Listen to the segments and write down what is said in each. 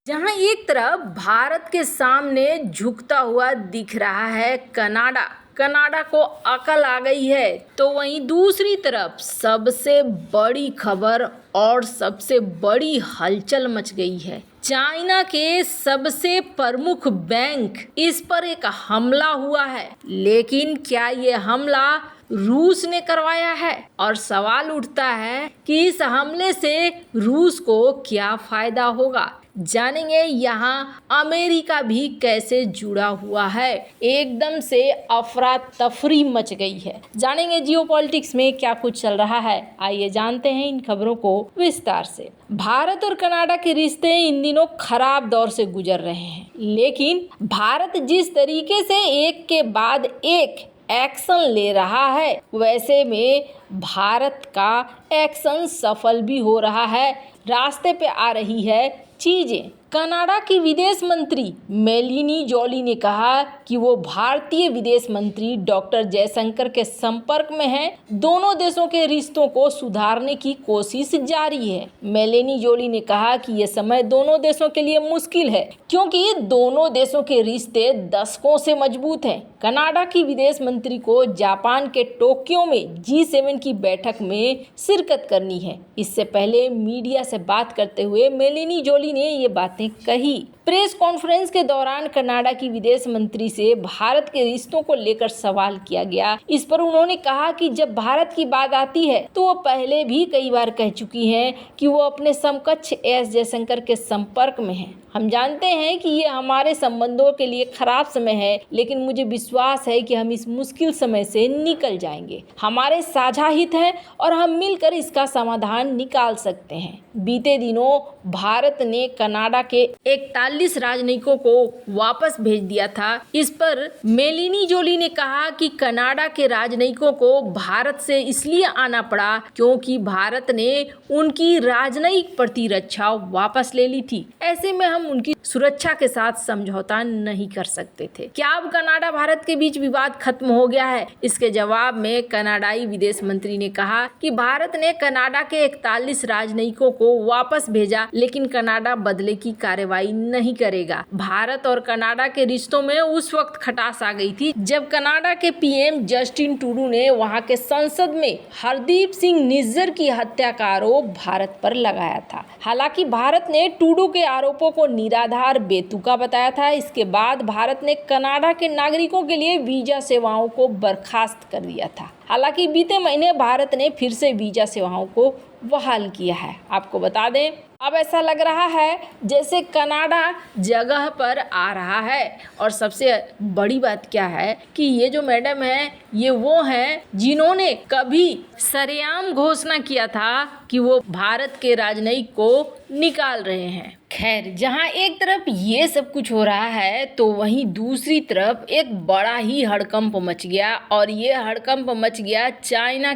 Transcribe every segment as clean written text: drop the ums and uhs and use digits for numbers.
जहां एक तरफ भारत के सामने झुकता हुआ दिख रहा है कनाडा को अकल आ गई है, तो वहीं दूसरी तरफ सबसे बड़ी खबर और सबसे बड़ी हलचल मच गई है। चाइना के सबसे प्रमुख बैंक इस पर एक हमला हुआ है, लेकिन क्या ये हमला रूस ने करवाया है? और सवाल उठता है कि इस हमले से रूस को क्या फायदा होगा। जानेंगे यहाँ अमेरिका भी कैसे जुड़ा हुआ है। एकदम से अफरा तफरी मच गई है। जानेंगे जियोपॉलिटिक्स में क्या कुछ चल रहा है। आइए जानते हैं इन खबरों को विस्तार से। भारत और कनाडा के रिश्ते इन दिनों खराब दौर से गुजर रहे हैं, लेकिन भारत जिस तरीके से एक के बाद एक एक्शन ले रहा है, वैसे में भारत का एक्शन सफल भी हो रहा है। रास्ते पे आ रही है चीजें। कनाडा की विदेश मंत्री मेलिनी जोली ने कहा कि वो भारतीय विदेश मंत्री डॉक्टर जयशंकर के संपर्क में हैं। दोनों देशों के रिश्तों को सुधारने की कोशिश जारी है। मेलिनी जोली ने कहा कि ये समय दोनों देशों के लिए मुश्किल है, क्योंकि दोनों देशों के रिश्ते दशकों से मजबूत हैं। कनाडा की विदेश मंत्री को जापान के टोक्यो में G7 की बैठक में शिरकत करनी है। इससे पहले मीडिया से बात करते हुए मेलिनी जोली ने ये बातें कही। प्रेस कॉन्फ्रेंस के दौरान कनाडा की विदेश मंत्री से भारत के रिश्तों को लेकर सवाल किया गया। इस पर उन्होंने कहा कि जब भारत की बात आती है तो वो पहले भी कई बार कह चुकी हैं कि वो अपने समकक्ष एस जयशंकर के संपर्क में हैं। हम जानते हैं कि ये हमारे संबंधों के लिए खराब समय है, लेकिन मुझे विश्वास है कि हम इस मुश्किल समय से निकल जाएंगे। हमारे साझा हित है और हम मिलकर इसका समाधान निकाल सकते हैं। बीते दिनों भारत ने कनाडा के 41 राजनयिकों को वापस भेज दिया था। इस पर मेलिनी जोली ने कहा कि कनाडा के राजनयिकों को भारत से इसलिए आना पड़ा क्योंकि भारत ने उनकी राजनयिक प्रतिरक्षा वापस ले ली थी। ऐसे में हम उनकी सुरक्षा के साथ समझौता नहीं कर सकते थे। क्या अब कनाडा भारत के बीच विवाद खत्म हो गया है? इसके जवाब में कनाडाई विदेश मंत्री ने कहा कि भारत ने कनाडा के 41 राजनयिकों को वापस भेजा, लेकिन कनाडा बदले की कार्रवाई नहीं करेगा। भारत और कनाडा के रिश्तों में उस वक्त खटास आ गई थी जब कनाडा के पीएम जस्टिन ट्रूडो ने वहां के संसद में हरदीप सिंह निज्जर की हत्या का आरोप भारत पर लगाया था। हालांकि भारत ने ट्रूडो के आरोपों को निराधार बेतुका बताया था। इसके बाद भारत ने कनाडा के नागरिकों के लिए वीजा सेवाओं को बर्खास्त कर दिया था। हालांकि बीते महीने भारत ने फिर से वीजा सेवाओं को बहाल किया है। आपको बता दें, अब ऐसा लग रहा है जैसे कनाडा जगह पर आ रहा है। और सबसे बड़ी बात क्या है कि ये जो मैडम है, ये वो हैं जिन्होंने कभी सरेआम घोषणा किया था कि वो भारत के राजनयिक को निकाल रहे हैं। खैर, जहां एक तरफ ये सब कुछ हो रहा है, तो वहीं दूसरी तरफ एक बड़ा ही हड़कंप मच गया। और ये हड़कंप मच गया चाइना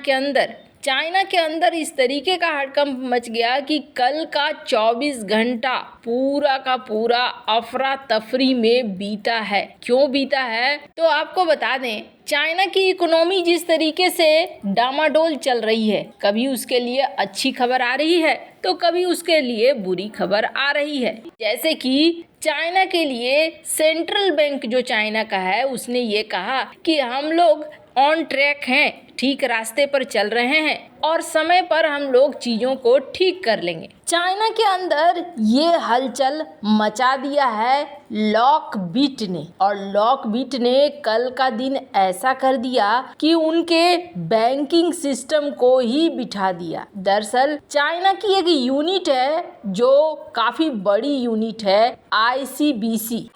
के अंदर इस तरीके का हड़कंप मच गया कि कल का 24 घंटा पूरा का पूरा अफरा तफरी में बीता है। क्यों बीता है तो आपको बता दें, चाइना की इकोनॉमी जिस तरीके से डामाडोल चल रही है, कभी उसके लिए अच्छी खबर आ रही है तो कभी उसके लिए बुरी खबर आ रही है। जैसे कि चाइना के लिए सेंट्रल बैंक जो चाइना का है, उसने ये कहा कि हम लोग ऑन ट्रैक हैं, ठीक रास्ते पर चल रहे हैं और समय पर हम लोग चीज़ों को ठीक कर लेंगे। चाइना के अंदर ये हलचल मचा दिया है लॉकबीट ने। और लॉकबीट ने कल का दिन ऐसा कर दिया कि उनके बैंकिंग सिस्टम को ही बिठा दिया। दरअसल चाइना की एक यूनिट है जो काफ़ी बड़ी यूनिट है, ICBC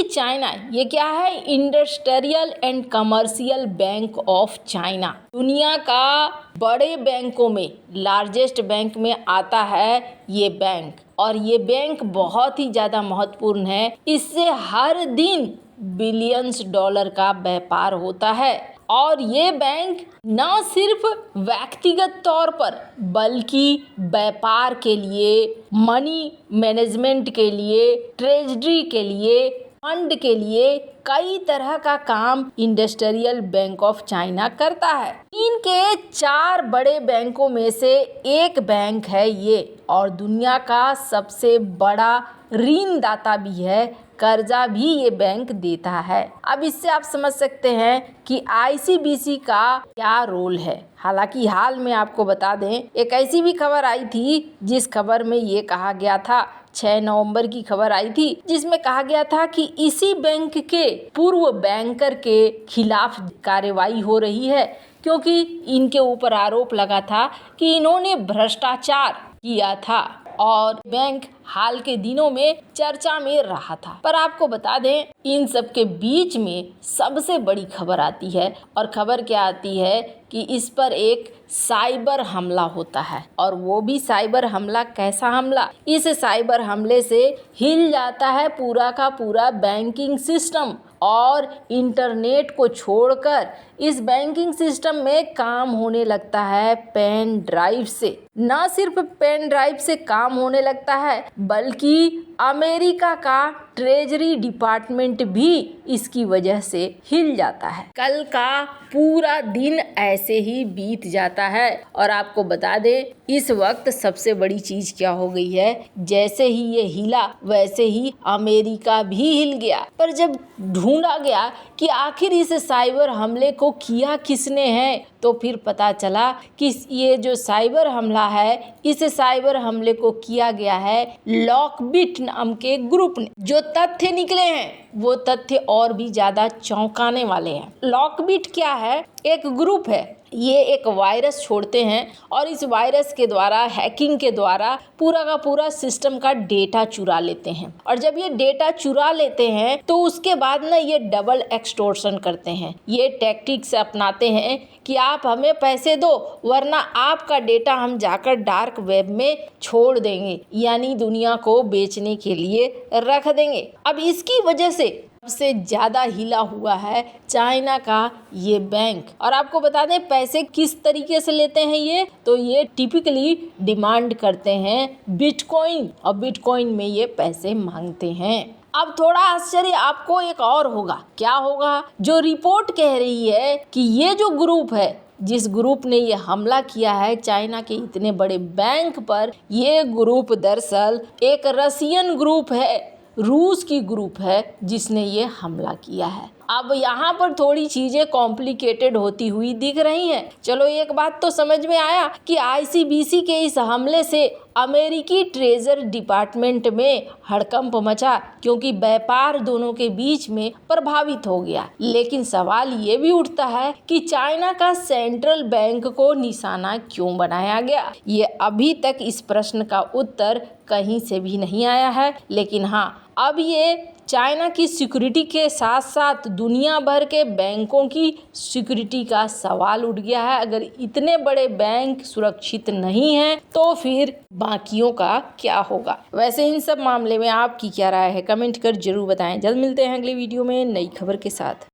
चाइना। ये क्या है? Industrial and commercial bank of China. दुनिया का बड़े बैंकों में, लार्जेस्ट बैंक में आता है ये बैंक। और ये बैंक बहुत ही ज़्यादा महत्वपूर्ण है। इससे हर दिन बिलियंस डॉलर का व्यापार होता है। और ये बैंक न सिर्फ व्यक्तिगत तौर पर बल्कि व्यापार के लिए, मनी मैनेजमेंट के लिए, ट्रेजरी के लिए फंड के लिए कई तरह का काम इंडस्ट्रियल बैंक ऑफ चाइना करता है। चीन के 4 बड़े बैंकों में से एक बैंक है ये, और दुनिया का सबसे बड़ा ऋणदाता भी है, कर्जा भी ये बैंक देता है। अब इससे आप समझ सकते हैं कि आईसीबीसी का क्या रोल है। हालांकि हाल में आपको बता दें, एक ऐसी भी खबर आई थी जिस खबर में ये कहा गया था, 6 नवंबर की खबर आई थी, जिसमें कहा गया था कि इसी बैंक के पूर्व बैंकर के खिलाफ कार्रवाई हो रही है, क्योंकि इनके ऊपर आरोप लगा था कि इन्होंने भ्रष्टाचार किया था और बैंक हाल के दिनों में चर्चा में रहा था। पर आपको बता दें, इन सब के बीच में सबसे बड़ी खबर आती है, और खबर क्या आती है कि इस पर एक साइबर हमला होता है। और वो भी साइबर हमला कैसा हमला? इस साइबर हमले से हिल जाता है पूरा का पूरा बैंकिंग सिस्टम, और इंटरनेट को छोड़कर इस बैंकिंग सिस्टम में काम होने लगता है पेन ड्राइव से। न सिर्फ पेन ड्राइव से काम होने लगता है, बल्कि अमेरिका का ट्रेजरी डिपार्टमेंट भी इसकी वजह से हिल जाता है। कल का पूरा दिन ऐसे ही बीत जाता है। और आपको बता दें, इस वक्त सबसे बड़ी चीज क्या हो गई है, जैसे ही ये हिला वैसे ही अमेरिका भी हिल गया। पर जब ढूंढा गया कि आखिर इस साइबर हमले को किया किसने है, तो फिर पता चला कि ये जो साइबर हमला है, इस साइबर हमले को किया गया है लॉकबिट नाम के ग्रुप ने। जो तथ्य निकले हैं वो तथ्य और भी ज्यादा चौंकाने वाले हैं। लॉकबिट क्या है? एक ग्रुप है। ये एक वायरस छोड़ते हैं, और इस वायरस के द्वारा, हैकिंग के द्वारा पूरा का पूरा सिस्टम का डेटा चुरा लेते हैं। और जब ये डेटा चुरा लेते हैं तो उसके बाद ना ये डबल एक्सटॉर्शन करते हैं। ये टैक्टिक्स अपनाते हैं कि आप हमें पैसे दो, वरना आपका डेटा हम जाकर डार्क वेब में छोड़ देंगे, यानी दुनिया को बेचने के लिए रख देंगे। अब इसकी वजह से सबसे ज्यादा हिला हुआ है चाइना का ये बैंक। और आपको बता दें, पैसे किस तरीके से लेते हैं ये, तो ये टिपिकली डिमांड करते हैं बिटकॉइन, और बिटकॉइन में ये पैसे मांगते हैं। अब थोड़ा आश्चर्य आपको एक और होगा। क्या होगा? जो रिपोर्ट कह रही है कि ये जो ग्रुप है, जिस ग्रुप ने ये हमला किया है चाइना के इतने बड़े बैंक पर, ये ग्रुप दरअसल एक रशियन ग्रुप है, रूस की ग्रुप है जिसने ये हमला किया है। अब यहाँ पर थोड़ी चीजें कॉम्प्लिकेटेड होती हुई दिख रही हैं। चलो, एक बात तो समझ में आया कि आईसीबीसी के इस हमले से अमेरिकी ट्रेजर डिपार्टमेंट में हड़कंप मचा, क्योंकि व्यापार दोनों के बीच में प्रभावित हो गया। लेकिन सवाल ये भी उठता है कि चाइना का सेंट्रल बैंक को निशाना क्यों बनाया गया? ये अभी तक इस प्रश्न का उत्तर कहीं से भी नहीं आया है। लेकिन हाँ, अब ये चाइना की सिक्योरिटी के साथ साथ दुनिया भर के बैंकों की सिक्योरिटी का सवाल उठ गया है। अगर इतने बड़े बैंक सुरक्षित नहीं हैं, तो फिर बाकियों का क्या होगा? वैसे इन सब मामले में आपकी क्या राय है? कमेंट कर जरूर बताएं। जल्द मिलते हैं अगले वीडियो में नई खबर के साथ।